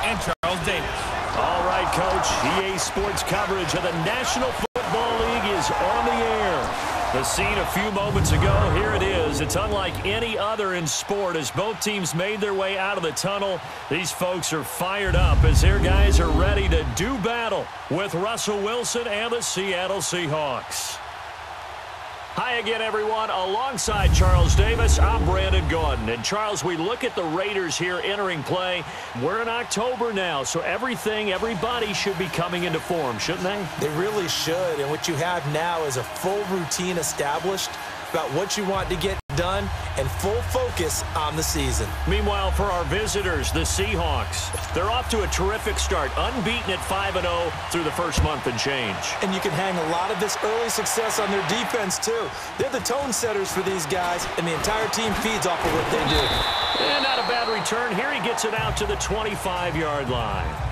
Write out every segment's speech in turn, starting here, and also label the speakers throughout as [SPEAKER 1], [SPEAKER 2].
[SPEAKER 1] and Charles Davis.
[SPEAKER 2] All right, Coach. EA Sports coverage of the National Football League is on the air. The scene a few moments ago, here it is. It's unlike any other in sport as both teams made their way out of the tunnel. These folks are fired up as their guys are ready to do battle with Russell Wilson and the Seattle Seahawks. Hi again, everyone. Alongside Charles Davis, I'm Brandon Gaudin. And, Charles, we look at the Raiders here entering play. We're in October now, so everybody should be coming into form, shouldn't they?
[SPEAKER 3] They really should. And what you have now is a full routine established about what you want to get done and full focus on the season.
[SPEAKER 2] Meanwhile, for our visitors, the Seahawks, they're off to a terrific start, unbeaten at 5-0 through the first month and change.
[SPEAKER 3] And you can hang a lot of this early success on their defense, too. They're the tone setters for these guys, and the entire team feeds off of what they do.
[SPEAKER 2] And not a bad return. Here he gets it out to the 25-yard line.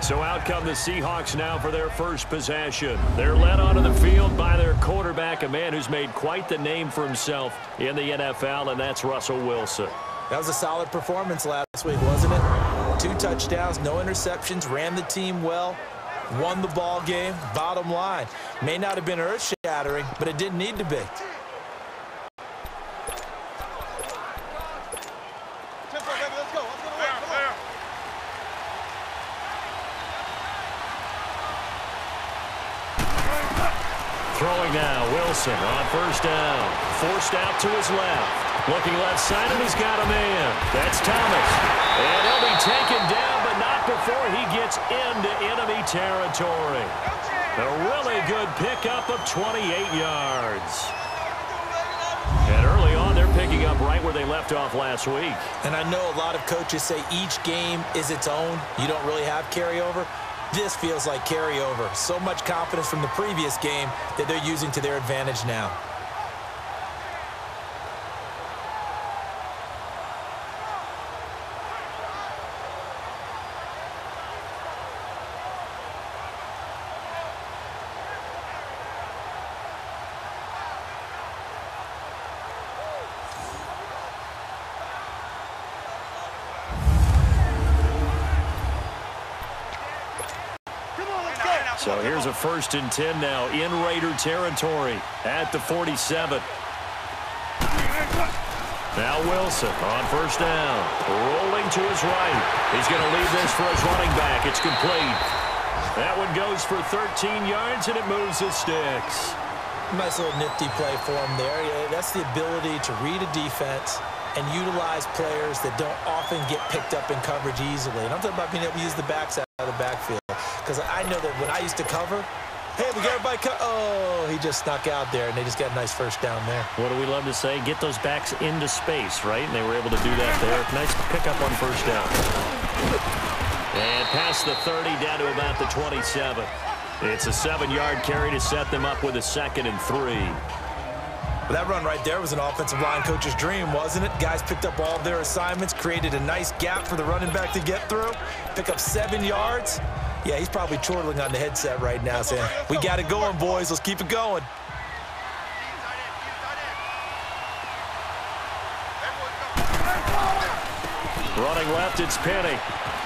[SPEAKER 2] So out come the Seahawks now for their first possession. They're led onto the field by their quarterback, a man who's made quite the name for himself in the NFL, and that's Russell Wilson.
[SPEAKER 3] That was a solid performance last week, wasn't it? 2 touchdowns, no interceptions, ran the team well, won the ball game. Bottom line, may not have been earth-shattering, but it didn't need to be.
[SPEAKER 2] Throwing now, Wilson on first down. Forced out to his left. Looking left side, and he's got a man. That's Thomas. And he'll be taken down, but not before he gets into enemy territory. A really good pickup of 28 yards. And early on, they're picking up right where they left off last week.
[SPEAKER 3] And I know a lot of coaches say each game is its own. You don't really have carryover. This feels like carryover. So much confidence from the previous game that they're using to their advantage now.
[SPEAKER 2] So here's a 1st and 10 now in Raider territory at the 47. Now Wilson on first down. Rolling to his right. He's going to leave this for his running back. It's complete. That one goes for 13 yards, and it moves the sticks.
[SPEAKER 3] Nice little nifty play for him there. Yeah, that's the ability to read a defense and utilize players that don't often get picked up in coverage easily. And I'm talking about being able to use the backside of the backfield. Because I know that when I used to cover, hey, we got everybody oh, he just snuck out there, and they just got a nice first down there.
[SPEAKER 2] What do we love to say? Get those backs into space, right? And they were able to do that there. Nice pickup on first down. And past the 30 down to about the 27. It's a 7-yard carry to set them up with a 2nd and 3.
[SPEAKER 3] Well, that run right there was an offensive line coach's dream, wasn't it? Guys picked up all of their assignments, created a nice gap for the running back to get through, pick up 7 yards. Yeah, he's probably chortling on the headset right now saying, we got it going, boys. Let's keep it going.
[SPEAKER 2] Running left, it's Penny.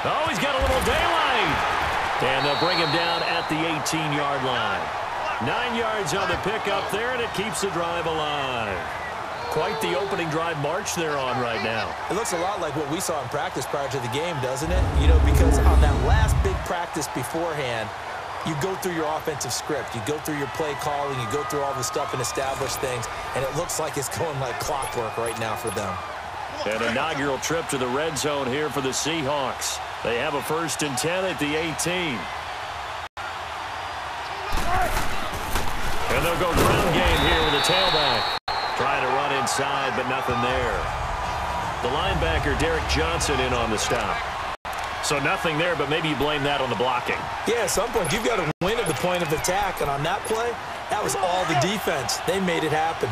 [SPEAKER 2] Oh, he's got a little daylight. And they'll bring him down at the 18-yard line. 9 yards on the pickup there, and it keeps the drive alive. Quite the opening drive march they're on right now.
[SPEAKER 3] It looks a lot like what we saw in practice prior to the game, doesn't it? You know, because on that last big practice beforehand, you go through your offensive script. You go through your play calling. You go through all the stuff and establish things. And it looks like it's going like clockwork right now for them.
[SPEAKER 2] An inaugural trip to the red zone here for the Seahawks. They have a 1st and 10 at the 18. And they'll go ground game here with a tailback. Trying to run inside, but nothing there. The linebacker, Derek Johnson, in on the stop. So nothing there, but maybe you blame that on the blocking.
[SPEAKER 3] Yeah, at some point, you've got to win at the point of attack. And on that play, that was all the defense. They made it happen.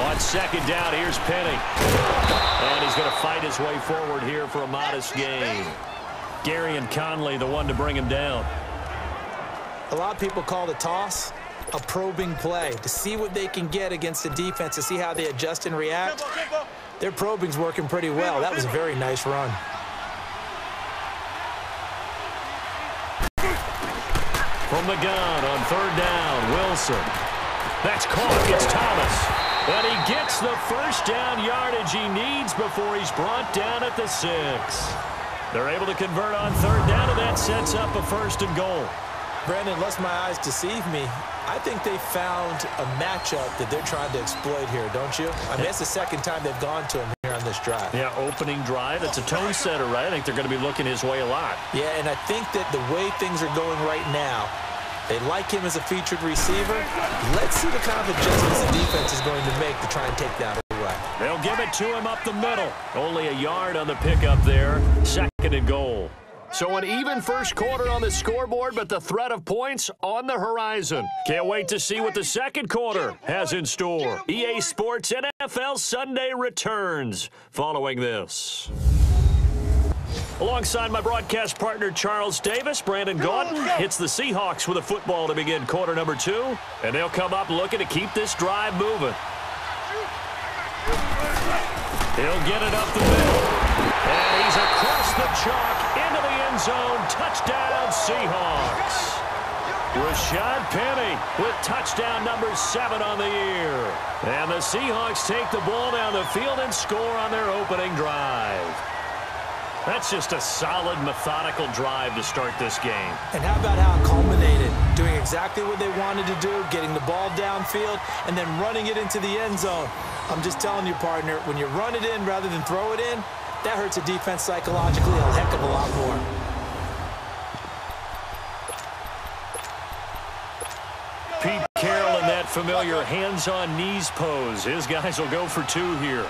[SPEAKER 2] On 2nd down, here's Penny. And he's going to fight his way forward here for a modest gain. Gary and Conley, the one to bring him down.
[SPEAKER 3] A lot of people call it a toss. a probing play to see what they can get against the defense, to see how they adjust and react. Their probing's working pretty well. That was a very nice run.
[SPEAKER 2] From the gun on third down, Wilson. That's caught. It's Thomas. And he gets the first down yardage he needs before he's brought down at the 6. They're able to convert on third down, and that sets up a 1st and goal.
[SPEAKER 3] Brandon, unless my eyes deceive me, I think they found a matchup that they're trying to exploit here, don't you? I mean, it's the second time they've gone to him here on this drive.
[SPEAKER 2] Yeah, opening drive. It's a tone setter, right? I think they're going to be looking his way a lot.
[SPEAKER 3] Yeah, and I think that the way things are going right now, they like him as a featured receiver. Let's see the kind of adjustments the defense is going to make to try and take that away.
[SPEAKER 2] They'll give it to him up the middle. Only a yard on the pickup there. 2nd and goal. So an even first quarter on the scoreboard, but the threat of points on the horizon. Can't wait to see what the second quarter has in store. EA Sports NFL Sunday returns following this. Alongside my broadcast partner, Charles Davis, Brandon Gaudin hits the Seahawks with a football to begin quarter number 2. And they'll come up looking to keep this drive moving. He'll get it up the middle. And he's across the chalk into the end zone. Touchdown, Seahawks. Rashad Penny with touchdown number 7 on the year. And the Seahawks take the ball down the field and score on their opening drive. That's just a solid, methodical drive to start this game.
[SPEAKER 3] And how about how it culminated? Doing exactly what they wanted to do, getting the ball downfield, and then running it into the end zone. I'm just telling you, partner, when you run it in rather than throw it in, that hurts a defense psychologically a heck of a lot more.
[SPEAKER 2] Pete Carroll in that familiar hands-on knees pose. His guys will go for 2 here.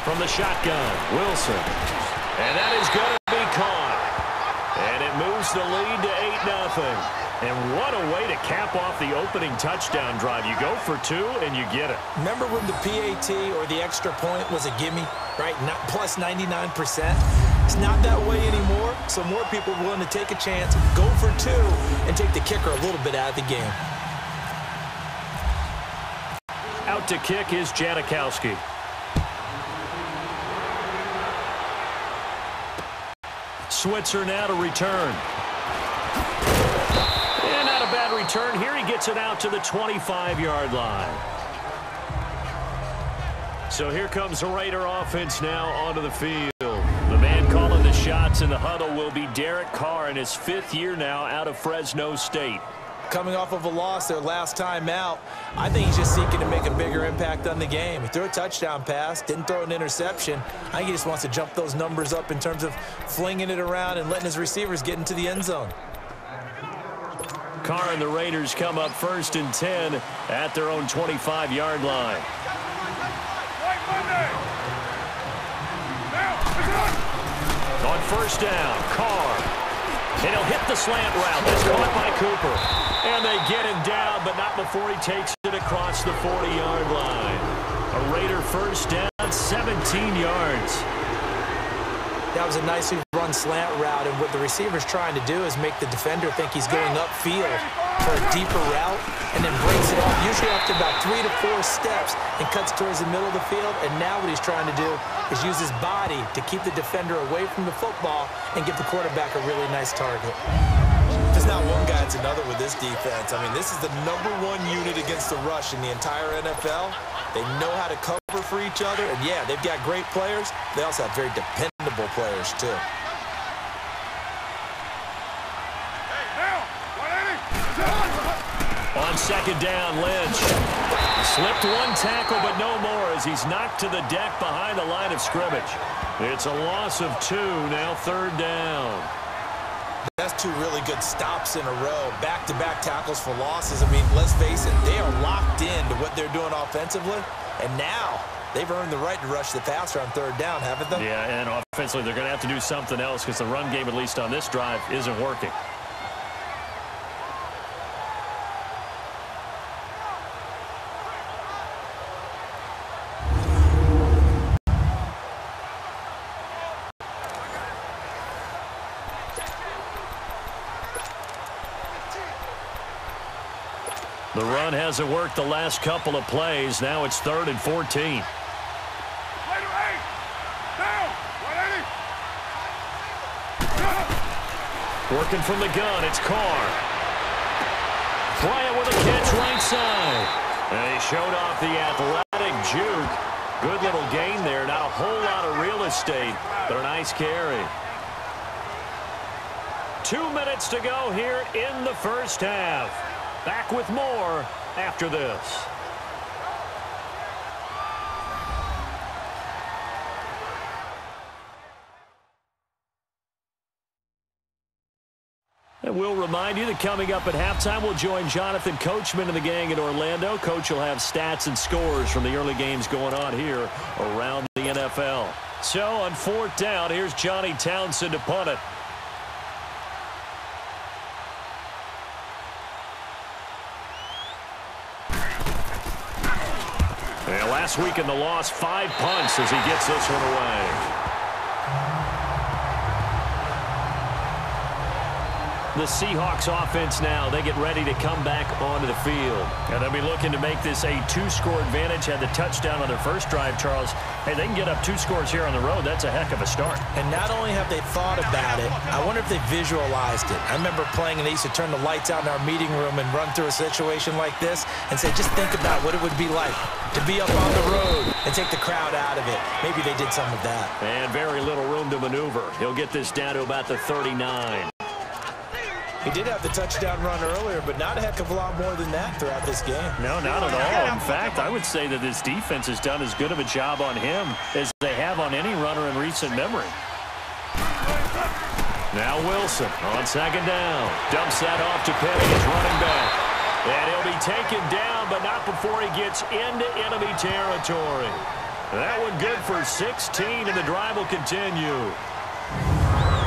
[SPEAKER 2] From the shotgun, Wilson. And that is going to be caught. And it moves the lead to 8-0. And what a way to cap off the opening touchdown drive. You go for 2 and you get it.
[SPEAKER 3] Remember when the PAT or the extra point was a gimme, right? Not plus 99%. It's not that way anymore, so more people are willing to take a chance, go for 2, and take the kicker a little bit out of the game.
[SPEAKER 2] Out to kick is Janikowski. Switzer now to return. And not a bad return here. He gets it out to the 25-yard line. So here comes the Raider offense now onto the field. The man calling the shots in the huddle will be Derek Carr in his 5th year now out of Fresno State.
[SPEAKER 3] Coming off of a loss their last time out, I think he's just seeking to make a bigger impact on the game. He threw a touchdown pass, didn't throw an interception. I think he just wants to jump those numbers up in terms of flinging it around and letting his receivers get into the end zone.
[SPEAKER 2] Carr and the Raiders come up 1st and 10 at their own 25-yard line. On 1st down, Carr. And he'll hit the slant route. That's caught by Cooper. And they get him down, but not before he takes it across the 40-yard line. A Raider 1st down, 17 yards.
[SPEAKER 3] That was a nicely run slant route, and what the receiver's trying to do is make the defender think he's going upfield for a deeper route, and then breaks it off, usually after about 3 to 4 steps, and cuts towards the middle of the field. And now what he's trying to do is use his body to keep the defender away from the football and give the quarterback a really nice target. There's not one guy, it's another with this defense. I mean, this is the #1 unit against the rush in the entire NFL. They know how to cover for each other, and yeah, they've got great players. They also have very dependable players, too.
[SPEAKER 2] On 2nd down, Lynch. Slipped 1 tackle, but no more as he's knocked to the deck behind the line of scrimmage. It's a loss of 2, now 3rd down.
[SPEAKER 3] That's 2 really good stops in a row. Back-to-back tackles for losses. I mean, let's face it, they are locked into what they're doing offensively. And now they've earned the right to rush the passer on 3rd down, haven't they?
[SPEAKER 2] Yeah, and offensively they're going to have to do something else because the run game, at least on this drive, isn't working. The run hasn't worked the last couple of plays. Now it's 3rd and 14. Working from the gun, it's Carr. Bryant with a catch right side. And he showed off the athletic juke. Good little gain there. Not a whole lot of real estate, but a nice carry. 2 minutes to go here in the first half. Back with more after this. And we'll remind you that coming up at halftime, we'll join Jonathan Coachman and the gang in Orlando. Coach will have stats and scores from the early games going on here around the NFL. So on 4th down, here's Johnny Townsend to punt it. And last week in the loss, 5 punts as he gets this one away. The Seahawks offense now, they get ready to come back onto the field. And they'll be looking to make this a 2-score advantage. Had the touchdown on their first drive, Charles. Hey, they can get up 2 scores here on the road. That's a heck of a start.
[SPEAKER 3] And not only have they thought about it, I wonder if they visualized it. I remember playing and they used to turn the lights out in our meeting room and run through a situation like this and say, just think about what it would be like to be up on the road and take the crowd out of it. Maybe they did some of that.
[SPEAKER 2] And very little room to maneuver. He'll get this down to about the 39.
[SPEAKER 3] He did have the touchdown run earlier, but not a heck of a lot more than that throughout this game.
[SPEAKER 2] No, not at all. In fact, I would say that this defense has done as good of a job on him as they have on any runner in recent memory. Now Wilson on 2nd down. Dumps that off to Penny, his running back. And he'll be taken down, but not before he gets into enemy territory. That one good for 16, and the drive will continue.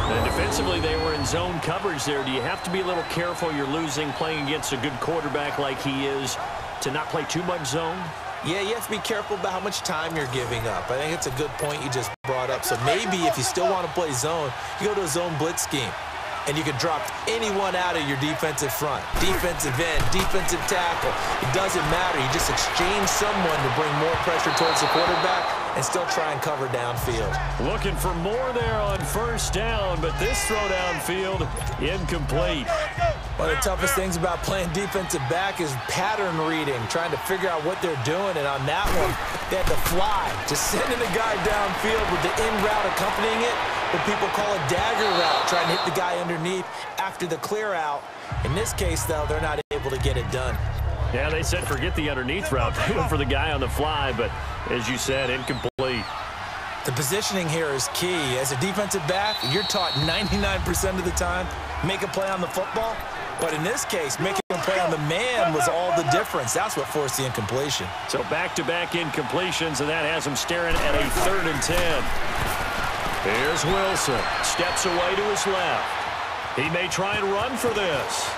[SPEAKER 2] And defensively, they were in zone coverage there. Do you have to be a little careful? You're losing playing against a good quarterback like he is to not play too much zone?
[SPEAKER 3] Yeah, you have to be careful about how much time you're giving up. I think it's a good point you just brought up. So maybe if you still want to play zone, you go to a zone blitz scheme. And you can drop anyone out of your defensive front. Defensive end, defensive tackle. It doesn't matter. You just exchange someone to bring more pressure towards the quarterback and still try and cover downfield.
[SPEAKER 2] Looking for more there on 1st down, but this throw downfield incomplete.
[SPEAKER 3] One of the toughest things about playing defensive back is pattern reading, trying to figure out what they're doing. And on that one, they had to fly, just sending the guy downfield with the in route accompanying it, what people call a dagger route, trying to hit the guy underneath after the clear out. In this case, though, they're not able to get it done.
[SPEAKER 2] Yeah, they said forget the underneath route. They went for the guy on the fly, but as you said, incomplete.
[SPEAKER 3] The positioning here is key. As a defensive back, you're taught 99% of the time, make a play on the football. But in this case, making a play on the man was all the difference. That's what forced the incompletion.
[SPEAKER 2] So back-to-back incompletions, and that has him staring at a 3rd and 10. Here's Wilson. Steps away to his left. He may try and run for this.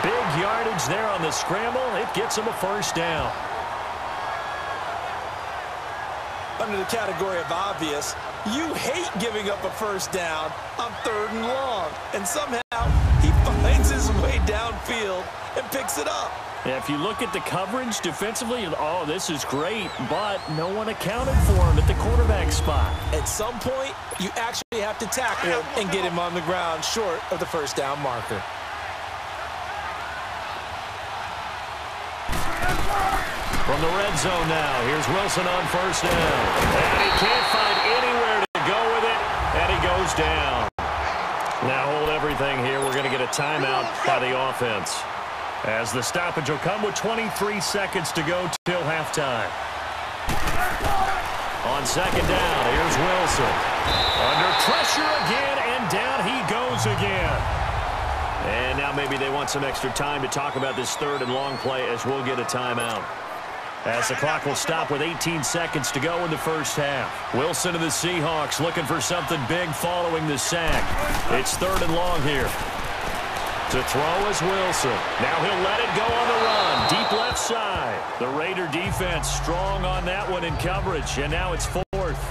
[SPEAKER 2] Big yardage there on the scramble. It gets him a 1st down.
[SPEAKER 3] Under the category of obvious, you hate giving up a 1st down on 3rd and long. And somehow he finds his way downfield and picks it up.
[SPEAKER 2] Yeah, if you look at the coverage defensively, oh, this is great, but no one accounted for him at the quarterback spot.
[SPEAKER 3] At some point, you actually have to tackle him and get him on the ground short of the 1st down marker.
[SPEAKER 2] From the red zone now, here's Wilson on 1st down. And he can't find anywhere to go with it, and he goes down. Now hold everything here. We're going to get a timeout by the offense, as the stoppage will come with 23 seconds to go till halftime. On 2nd down, here's Wilson. Under pressure again, and down he goes again. And now maybe they want some extra time to talk about this 3rd and long play, as we'll get a timeout. As the clock will stop with 18 seconds to go in the first half. Wilson and the Seahawks looking for something big following the sack. It's 3rd and long here. To throw is Wilson. Now he'll let it go on the run. Deep left side. The Raider defense strong on that one in coverage. And now it's 4th.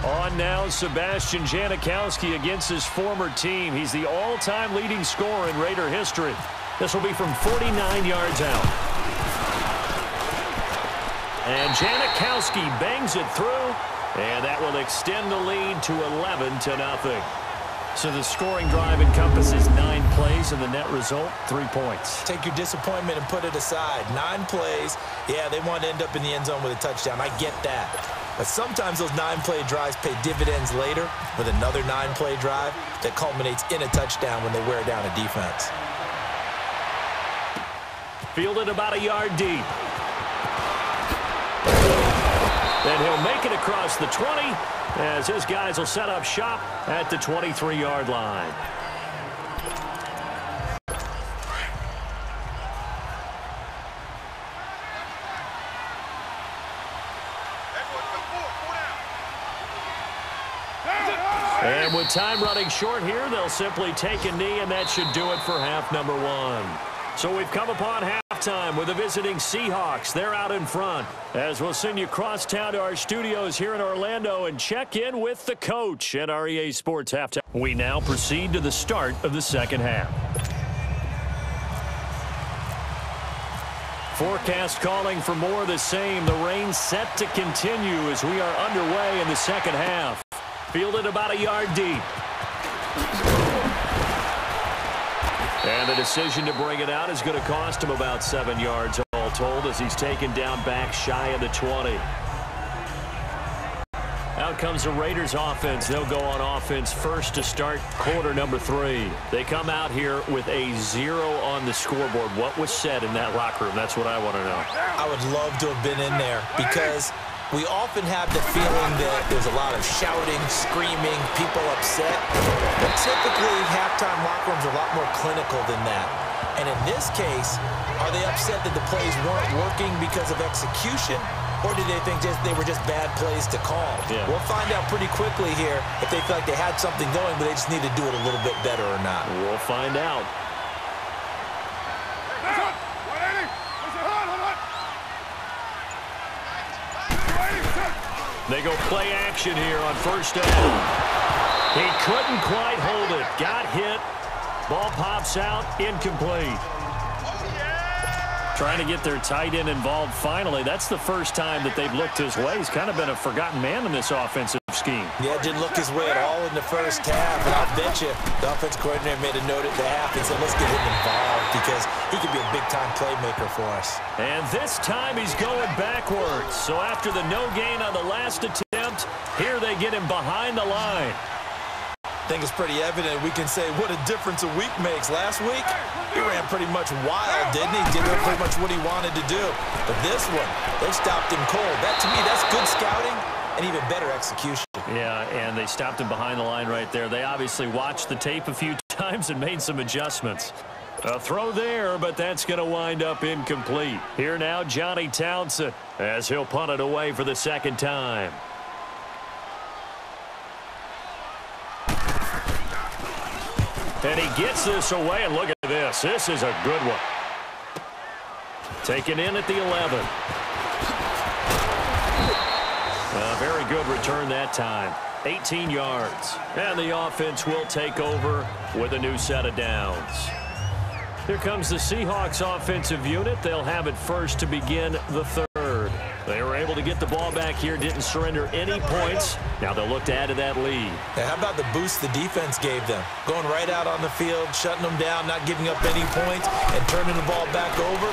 [SPEAKER 2] On on now. Sebastian Janikowski against his former team. He's the all-time leading scorer in Raider history. This will be from 49 yards out. And Janikowski bangs it through, and that will extend the lead to 11-0. So the scoring drive encompasses 9 plays, and the net result, 3 points.
[SPEAKER 3] Take your disappointment and put it aside. 9 plays, yeah, they want to end up in the end zone with a touchdown. I get that. But sometimes those 9-play drives pay dividends later with another 9-play drive that culminates in a touchdown when they wear down a defense.
[SPEAKER 2] Fielded about a yard deep. Then he'll make it across the 20 as his guys will set up shop at the 23-yard line. And with time running short here, they'll simply take a knee, and that should do it for half number 1. So we've come upon halftime with the visiting Seahawks. They're out in front. As we'll send you crosstown to our studios here in Orlando and check in with the coach at our EA Sports Halftime. We now proceed to the start of the second half. Forecast calling for more of the same. The rain set to continue as we are underway in the second half. Fielded about a yard deep. And the decision to bring it out is going to cost him about 7 yards all told as he's taken down back shy of the 20. Out comes the Raiders offense. They'll go on offense first to start quarter number 3. They come out here with a 0 on the scoreboard. What was said in that locker room? That's what I want to know.
[SPEAKER 3] I would love to have been in there because we often have the feeling that there's a lot of shouting, screaming, people upset. But typically, halftime locker rooms are a lot more clinical than that. And in this case, are they upset that the plays weren't working because of execution? Or did they think they were just bad plays to call? Yeah. We'll find out pretty quickly here if they feel like they had something going, but they just need to do it a little bit better or not.
[SPEAKER 2] We'll find out. They go play action here on first down. He couldn't quite hold it. Got hit. Ball pops out. Incomplete. Trying to get their tight end involved finally. That's the first time that they've looked his way. He's kind of been a forgotten man in this offensive scheme.
[SPEAKER 3] Yeah, didn't look his way at all in the first half. And I'll bet you the offense coordinator made a note at the half and said, let's get him involved because he could be a big-time playmaker for us.
[SPEAKER 2] And this time he's going backwards. So after the no gain on the last attempt, here they get him behind the line.
[SPEAKER 3] I think it's pretty evident we can say what a difference a week makes. Last week, he ran pretty much wild, didn't he? Did pretty much what he wanted to do. But this one, they stopped him cold. That, to me, that's good scouting and even better execution.
[SPEAKER 2] Yeah, and they stopped him behind the line right there. They obviously watched the tape a few times and made some adjustments. A throw there, but that's going to wind up incomplete. Here now, Johnny Townsend, as he'll punt it away for the second time. And he gets this away, and look at this. This is a good one. Taken in at the 11. A very good return that time. 18 yards. And the offense will take over with a new set of downs. Here comes the Seahawks offensive unit. They'll have it first to begin the third. They were able to get the ball back here, didn't surrender any points. Now they'll look to add to that lead.
[SPEAKER 3] Now, how about the boost the defense gave them? Going right out on the field, shutting them down, not giving up any points, and turning the ball back over.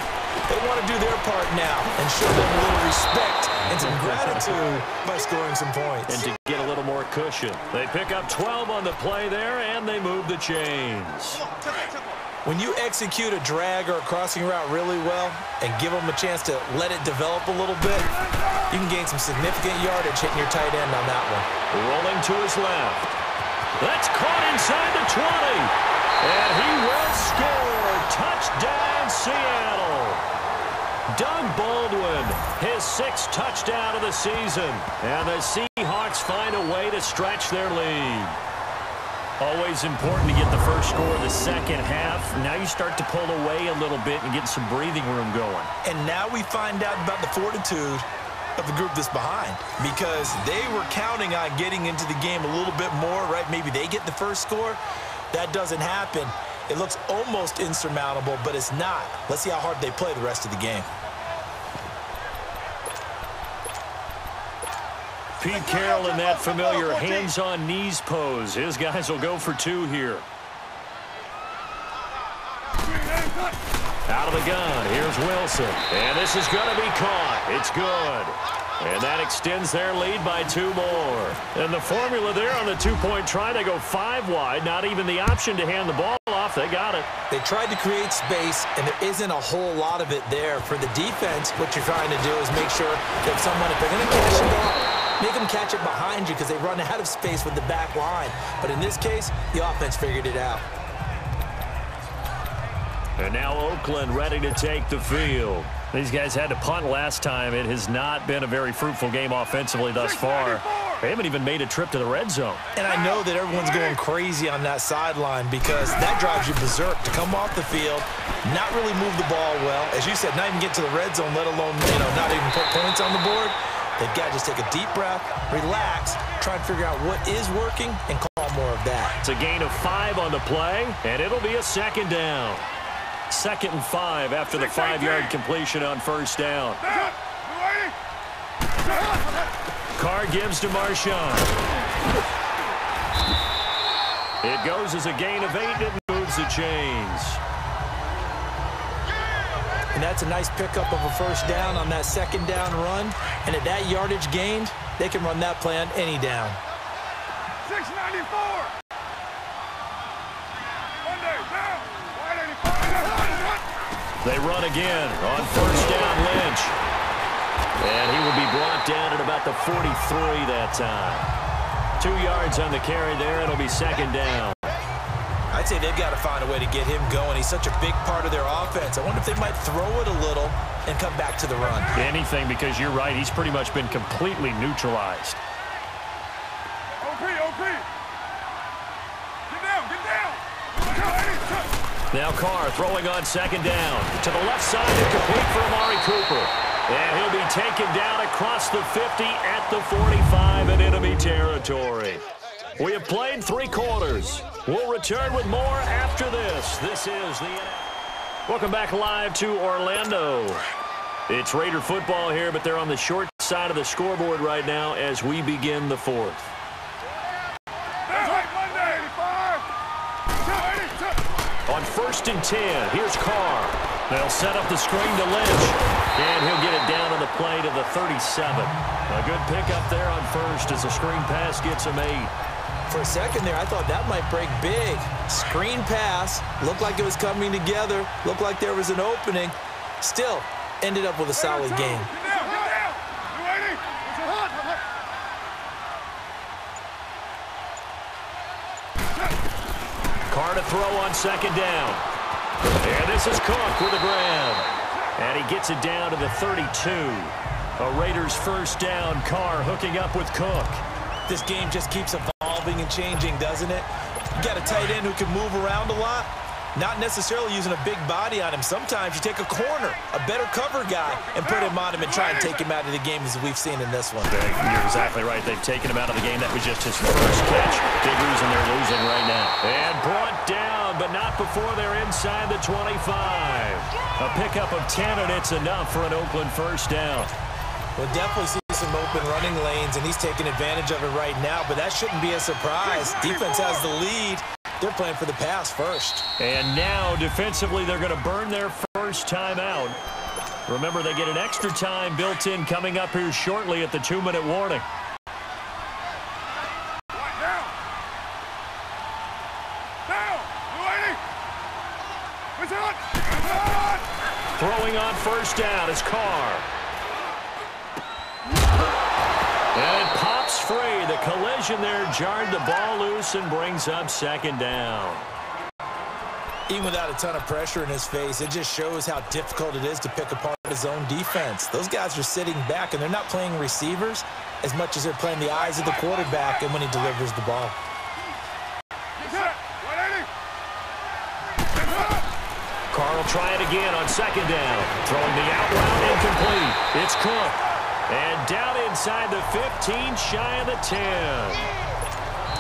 [SPEAKER 3] They want to do their part now and show them a little respect and some gratitude by scoring some points.
[SPEAKER 2] And to get a little more cushion. They pick up 12 on the play there, and they move the chains.
[SPEAKER 3] When you execute a drag or a crossing route really well and give them a chance to let it develop a little bit, you can gain some significant yardage hitting your tight end on that one.
[SPEAKER 2] Rolling to his left. That's caught inside the 20. And he will score. Touchdown, Seattle. Doug Baldwin, his 6th touchdown of the season. And the Seahawks find a way to stretch their lead. Always important to get the first score of the second half. Now you start to pull away a little bit and get some breathing room going.
[SPEAKER 3] And now we find out about the fortitude of the group that's behind because they were counting on getting into the game a little bit more, right? Maybe they get the first score. That doesn't happen. It looks almost insurmountable, but it's not. Let's see how hard they play the rest of the game.
[SPEAKER 2] Pete Carroll in that familiar hands-on knees pose. His guys will go for two here. Out of the gun, here's Wilson. And this is going to be caught. It's good. And that extends their lead by 2 more. And the formula there on the two-point try, they go 5 wide. Not even the option to hand the ball off. They got it.
[SPEAKER 3] They tried to create space, and there isn't a whole lot of it there. For the defense, what you're trying to do is make sure that if they're going to catch the ball, make them catch it behind you because they run out of space with the back line. But in this case, the offense figured it out.
[SPEAKER 2] And now Oakland ready to take the field. These guys had to punt last time. It has not been a very fruitful game offensively thus far. They haven't even made a trip to the red zone.
[SPEAKER 3] And I know that everyone's going crazy on that sideline because that drives you berserk to come off the field, not really move the ball well. As you said, not even get to the red zone, let alone, not even put points on the board. They've got to just take a deep breath, relax, try and figure out what is working, and call more of that.
[SPEAKER 2] It's a gain of 5 on the play, and it'll be a second down. 2nd and 5 after the 5-yard completion on first down. Carr gives to Marshawn. It goes as a gain of 8 and moves the chains.
[SPEAKER 3] And that's a nice pickup of a first down on that second down run. And at that yardage gained, they can run that play on any down.
[SPEAKER 1] 694.
[SPEAKER 2] They run again on first down, Lynch. And he will be brought down at about the 43 that time. 2 yards on the carry there. It'll be second down.
[SPEAKER 3] I'd say they've got to find a way to get him going. He's such a big part of their offense. I wonder if they might throw it a little and come back to the run.
[SPEAKER 2] Anything, because you're right. He's pretty much been completely neutralized.
[SPEAKER 1] OP. Get down.
[SPEAKER 2] Now Carr throwing on second down. To the left side and complete for Amari Cooper. And he'll be taken down across the 50 at the 45 in enemy territory. We have played 3 quarters. We'll return with more after this. This is the... Welcome back live to Orlando. It's Raider football here, but they're on the short side of the scoreboard right now as we begin the 4th. On 1st and 10, here's Carr. They'll set up the screen to Lynch. And he'll get it down on the play to the 37. A good pickup there on 1st as the screen pass gets him 8.
[SPEAKER 3] For a second there, I thought that might break big. Screen pass, looked like it was coming together, looked like there was an opening. Still, ended up with a solid game.
[SPEAKER 2] Carr to throw on second down. And this is Cook with a grab. And he gets it down to the 32. A Raiders first down. Carr hooking up with Cook.
[SPEAKER 3] This game just keeps evolving and changing, doesn't it? You got a tight end who can move around a lot. Not necessarily using a big body on him. Sometimes you take a corner, a better cover guy, and put him on him and try and take him out of the game as we've seen in this one.
[SPEAKER 2] You're exactly right. They've taken him out of the game. That was just his first catch. Big reason they're losing right now. And brought down, but not before they're inside the 25. A pickup of 10, and it's enough for an Oakland first down.
[SPEAKER 3] We'll definitely see some open running lanes, and he's taking advantage of it right now, but that shouldn't be a surprise. Defense has the lead. They're playing for the pass first.
[SPEAKER 2] And now, defensively, they're going to burn their first time out. Remember, they get an extra time built in coming up here shortly at the 2-minute warning. Throwing on first down is Carr. And it pops free. The collision there jarred the ball loose and brings up second down.
[SPEAKER 3] Even without a ton of pressure in his face, it just shows how difficult it is to pick apart his own defense. Those guys are sitting back, and they're not playing receivers as much as they're playing the eyes of the quarterback and when he delivers the ball. Carr will try it again on second down. Throwing the out route incomplete. It's Cook.
[SPEAKER 2] And down inside the 15, shy of the 10.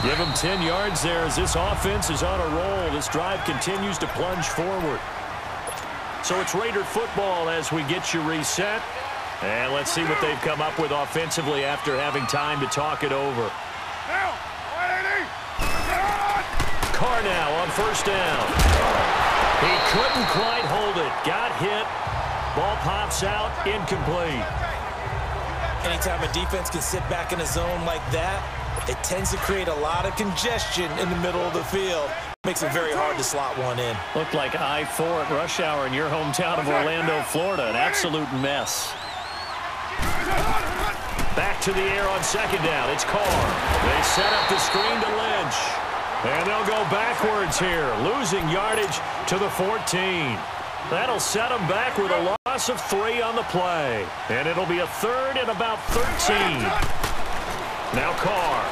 [SPEAKER 2] Give them 10 yards there as this offense is on a roll. This drive continues to plunge forward. So it's Raider football as we get you reset. And let's see what they've come up with offensively after having time to talk it over. Carr now on first down. He couldn't quite hold it. Got hit. Ball pops out. Incomplete.
[SPEAKER 3] Anytime a defense can sit back in a zone like that, it tends to create a lot of congestion in the middle of the field. Makes it very hard to slot one in.
[SPEAKER 2] Looked like I-4 at rush hour in your hometown of Orlando, Florida. An absolute mess. Back to the air on second down. It's Carr. They set up the screen to Lynch. And they'll go backwards here, losing yardage to the 14. That'll set them back with a loss of 3 on the play. And it'll be a third and about 13. Now Carr.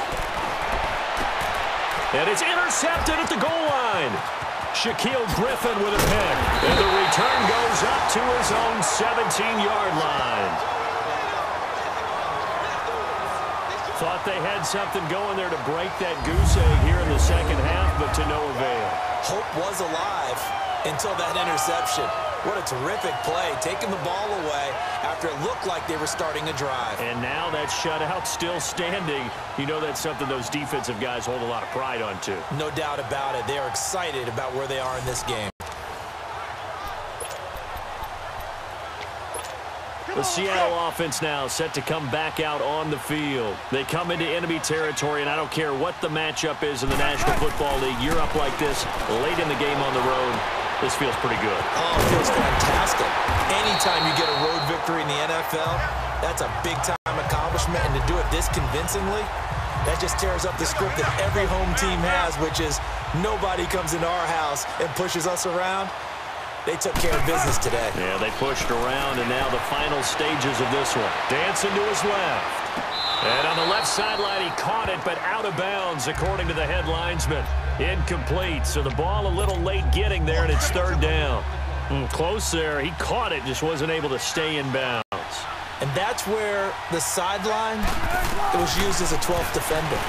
[SPEAKER 2] And it's intercepted at the goal line. Shaquille Griffin with a pick. And the return goes up to his own 17-yard line. Thought they had something going there to break that goose egg here in the second half, but to no avail.
[SPEAKER 3] Hope was alive until that interception. What a terrific play, taking the ball away after it looked like they were starting a drive.
[SPEAKER 2] And now that shutout still standing. You know that's something those defensive guys hold a lot of pride on, too.
[SPEAKER 3] No doubt about it. They're excited about where they are in this game.
[SPEAKER 2] The Seattle offense now set to come back out on the field. They come into enemy territory, and I don't care what the matchup is in the National Football League. You're up like this late in the game on the road. This feels pretty good.
[SPEAKER 3] Oh, it feels fantastic. Anytime you get a road victory in the NFL, that's a big-time accomplishment. And to do it this convincingly, that just tears up the script that every home team has, which is nobody comes into our house and pushes us around. They took care of business today. Yeah,
[SPEAKER 2] they pushed around, and now the final stages of this one. Dancing to his left. And on the left sideline, he caught it, but out of bounds, according to the head linesman. Incomplete, so the ball a little late getting there, and it's third down. Close there. He caught it, just wasn't able to stay in bounds.
[SPEAKER 3] And that's where the sideline, it was used as a 12th defender.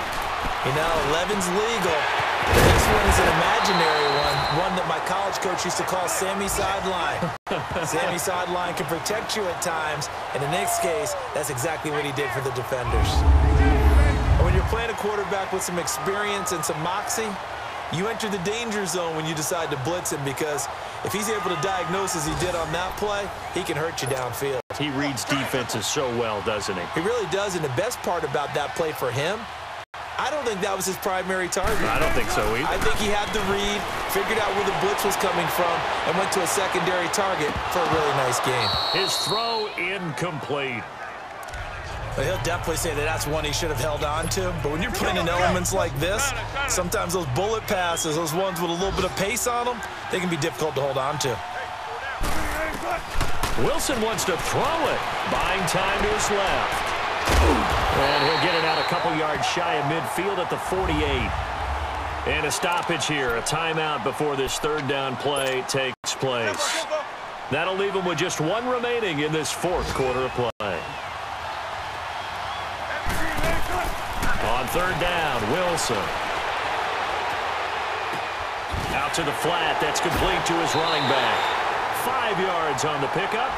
[SPEAKER 3] You know, 11's legal. The next one is an imaginary one that my college coach used to call Sammy Sideline. Sammy Sideline can protect you at times, and in this case, that's exactly what he did for the defenders. And when you're playing a quarterback with some experience and some moxie, you enter the danger zone when you decide to blitz him, because if he's able to diagnose as he did on that play, he can hurt you downfield.
[SPEAKER 2] He reads defenses so well, doesn't he?
[SPEAKER 3] He really does, and the best part about that play for him, I don't think that was his primary target.
[SPEAKER 2] I don't think so either.
[SPEAKER 3] I think he had the read, figured out where the blitz was coming from, and went to a secondary target for a really nice game.
[SPEAKER 2] His throw incomplete.
[SPEAKER 3] But he'll definitely say that that's one he should have held on to. But when you're playing in elements like this, sometimes those bullet passes, those ones with a little bit of pace on them, they can be difficult to hold on to.
[SPEAKER 2] Wilson wants to throw it. Buying time to his left. And he'll get it out a couple yards shy of midfield at the 48. And a stoppage here, a timeout before this third down play takes place. That'll leave him with just one remaining in this fourth quarter of play. On third down, Wilson. Out to the flat, that's complete to his running back. 5 yards on the pickup.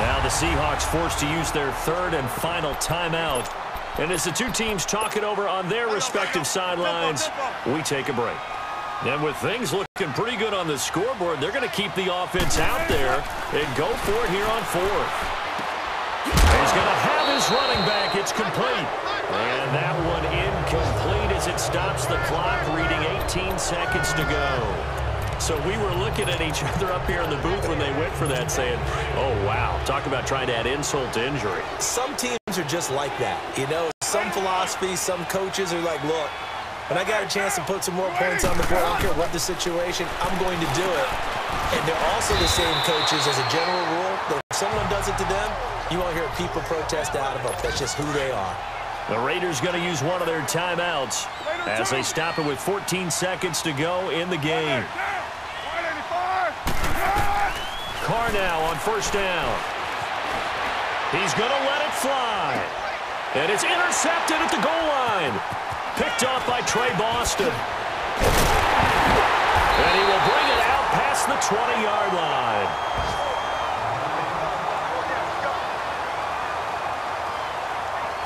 [SPEAKER 2] Now the Seahawks forced to use their third and final timeout. And as the two teams talk it over on their respective sidelines, we take a break. And with things looking pretty good on the scoreboard, they're going to keep the offense out there and go for it here on fourth. He's going to have his running back. It's complete. And that one incomplete as it stops the clock, reading 18 seconds to go. So we were looking at each other up here in the booth when they went for that, saying, oh, wow, talk about trying to add insult to injury.
[SPEAKER 3] Some teams are just like that. You know, some philosophies, some coaches are like, look, when I got a chance to put some more points on the board, I don't care what the situation, I'm going to do it. And they're also the same coaches as a general rule, that if someone does it to them, you won't hear people protest out of them. That's just who they are.
[SPEAKER 2] The Raiders going to use one of their timeouts as they stop it with 14 seconds to go in the game. Carr now on first down. He's going to let it fly. And it's intercepted at the goal line. Picked off by Trey Boston. And he will bring it out past the 20-yard line.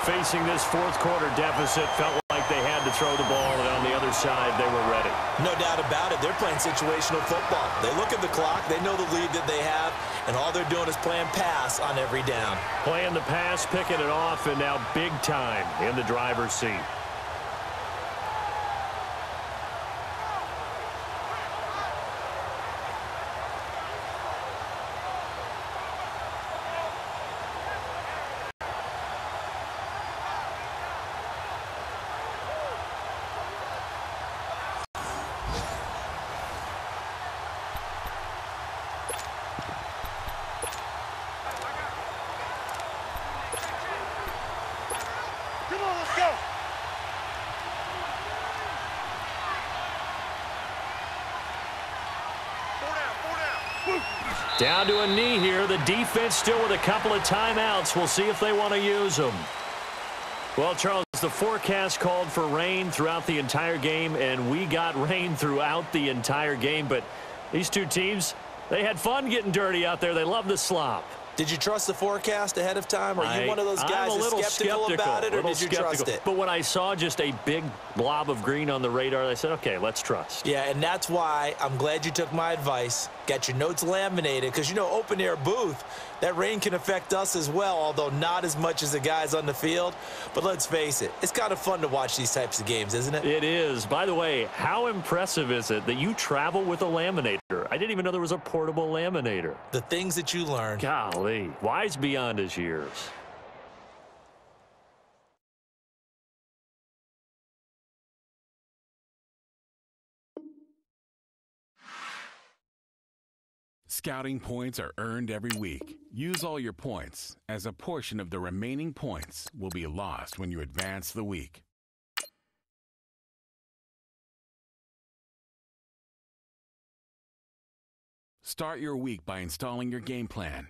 [SPEAKER 2] Facing this fourth quarter deficit, felt like they had to throw the ball, and on the other side, they were ready.
[SPEAKER 3] No doubt about it. They're playing situational football. They look at the clock. They know the lead that they have, and all they're doing is playing pass on every down.
[SPEAKER 2] Playing the pass, picking it off, and now big time in the driver's seat. Down to a knee here. The defense still with a couple of timeouts. We'll see if they want to use them. Well, Charles, the forecast called for rain throughout the entire game, and we got rain throughout the entire game. But these two teams, they had fun getting dirty out there. They love the slop.
[SPEAKER 3] Did you trust the forecast ahead of time? Are you one of those guys that's skeptical about it, or did you trust it?
[SPEAKER 2] But when I saw just a big blob of green on the radar, I said, okay, let's trust.
[SPEAKER 3] Yeah, and that's why I'm glad you took my advice. Got your notes laminated, because, you know, open-air booth, that rain can affect us as well, although not as much as the guys on the field. But let's face it, it's kind of fun to watch these types of games, isn't it?
[SPEAKER 2] It is. By the way, how impressive is it that you travel with a laminator? I didn't even know there was a portable laminator.
[SPEAKER 3] The things that you learn.
[SPEAKER 2] Golly, wise beyond his years.
[SPEAKER 4] Scouting points are earned every week. Use all your points, as a portion of the remaining points will be lost when you advance the week. Start your week by installing your game plan.